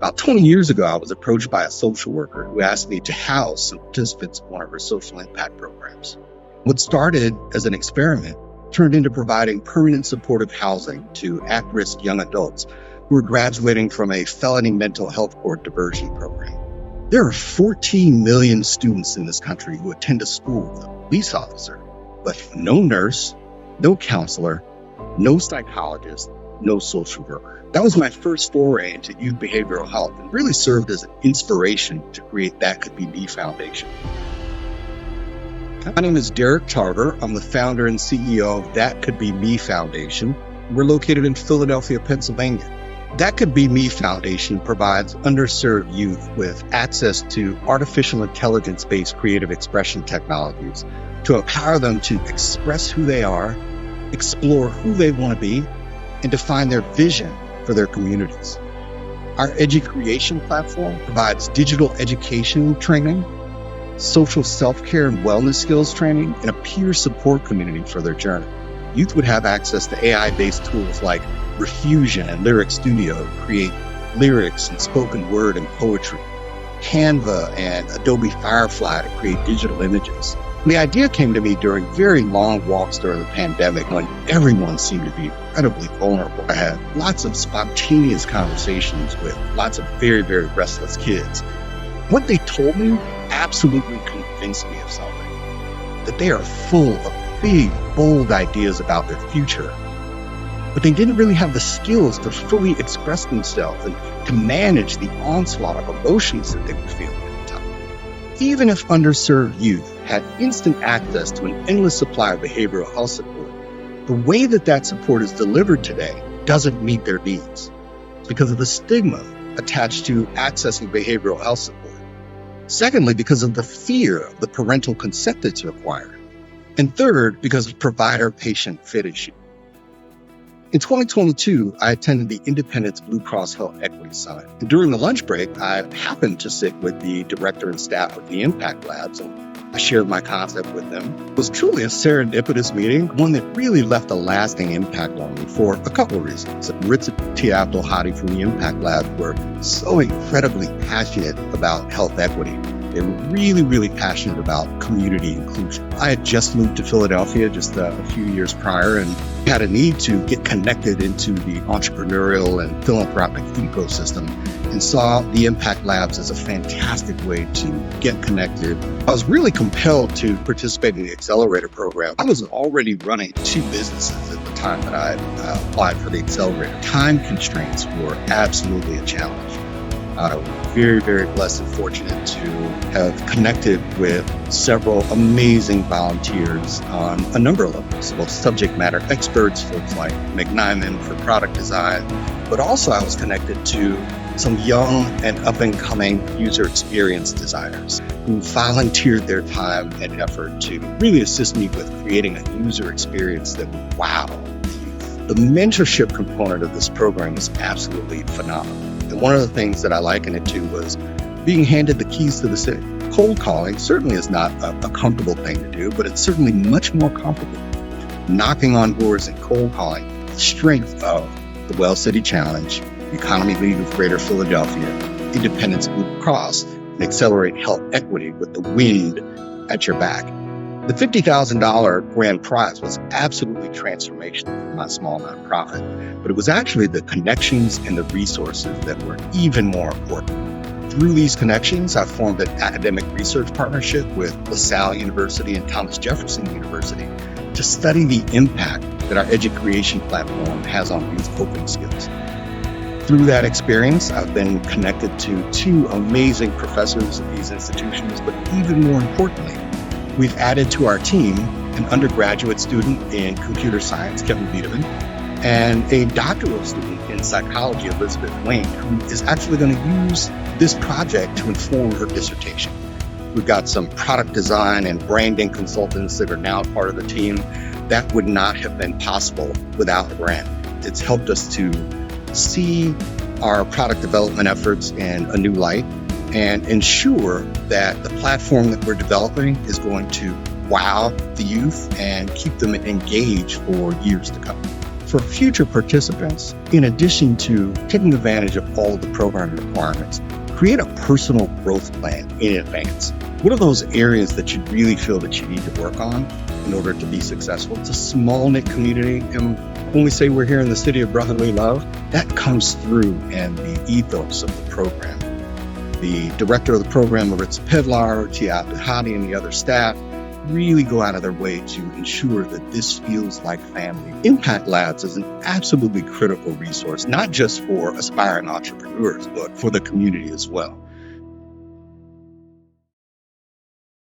About 20 years ago, I was approached by a social worker who asked me to house some participants in one of her social impact programs. What started as an experiment turned into providing permanent supportive housing to at-risk young adults who were graduating from a felony mental health court diversion program. There are 14 million students in this country who attend a school with a police officer, but no nurse, no counselor, no psychologist, no social worker. That was my first foray into youth behavioral health and really served as an inspiration to create That Could Be Me Foundation. My name is Derrick Tarver. I'm the founder and CEO of That Could Be Me Foundation. We're located in Philadelphia, Pennsylvania. That Could Be Me Foundation provides underserved youth with access to artificial intelligence-based creative expression technologies to empower them to express who they are, explore who they want to be, and define their vision for their communities. Our Creation platform provides digital education training, social self-care and wellness skills training, and a peer support community for their journey. Youth would have access to AI-based tools like Refusion and Lyric Studio to create lyrics and spoken word and poetry, Canva and Adobe Firefly to create digital images. The idea came to me during very long walks during the pandemic when everyone seemed to be incredibly vulnerable. I had lots of spontaneous conversations with lots of very, very restless kids. What they told me absolutely convinced me of something, that they are full of big, bold ideas about their future, but they didn't really have the skills to fully express themselves and to manage the onslaught of emotions that they were feeling at the time. Even if underserved youth had instant access to an endless supply of behavioral health support, the way that that support is delivered today doesn't meet their needs because of the stigma attached to accessing behavioral health support. Secondly, because of the fear of the parental consent that's required. And third, because of provider-patient fit issue. In 2022, I attended the Independence Blue Cross Health Equity Summit. And during the lunch break, I happened to sit with the director and staff of the Impact Labs, and I shared my concept with them. It was truly a serendipitous meeting, one that really left a lasting impact on me for a couple of reasons. Ritz and Tia Abdul-Hadi from the Impact Lab were so incredibly passionate about health equity. They were really, really passionate about community inclusion. I had just moved to Philadelphia just a few years prior and had a need to get connected into the entrepreneurial and philanthropic ecosystem and saw the Impact Labs as a fantastic way to get connected. I was really compelled to participate in the Accelerator program. I was already running 2 businesses at the time that I applied for the Accelerator. Time constraints were absolutely a challenge. I was very, very blessed and fortunate to have connected with several amazing volunteers on a number of levels, both subject matter experts, folks like McNiman for product design, but also I was connected to some young and up-and-coming user experience designers who volunteered their time and effort to really assist me with creating a user experience that would wow the youth. The mentorship component of this program was absolutely phenomenal. And one of the things that I liken it to was being handed the keys to the city. Cold calling certainly is not a comfortable thing to do, but it's certainly much more comfortable. Knocking on doors and cold calling, the strength of the Well City Challenge, the Economy League of Greater Philadelphia, Independence Blue Cross, and Accelerate Health Equity with the wind at your back. The $50,000 grand prize was absolutely transformational for my small nonprofit, but it was actually the connections and the resources that were even more important. Through these connections, I formed an academic research partnership with LaSalle University and Thomas Jefferson University to study the impact that our Creation platform has on youth coping skills. Through that experience, I've been connected to 2 amazing professors at these institutions, but even more importantly, we've added to our team an undergraduate student in computer science, Kevin Wiedemann, and a doctoral student in psychology, Elizabeth Wayne, who is actually going to use this project to inform her dissertation. We've got some product design and branding consultants that are now part of the team. That would not have been possible without the grant. It's helped us to see our product development efforts in a new light and ensure that the platform that we're developing is going to wow the youth and keep them engaged for years to come. for future participants, in addition to taking advantage of all the program requirements, create a personal growth plan in advance. What are those areas that you really feel that you need to work on in order to be successful? It's a small-knit community, and when we say we're here in the city of brotherly love, that comes through in the ethos of the program. The director of the program, Maritza Pedlar, Tia Abdihadi, and the other staff really go out of their way to ensure that this feels like family. Impact Labs is an absolutely critical resource, not just for aspiring entrepreneurs, but for the community as well.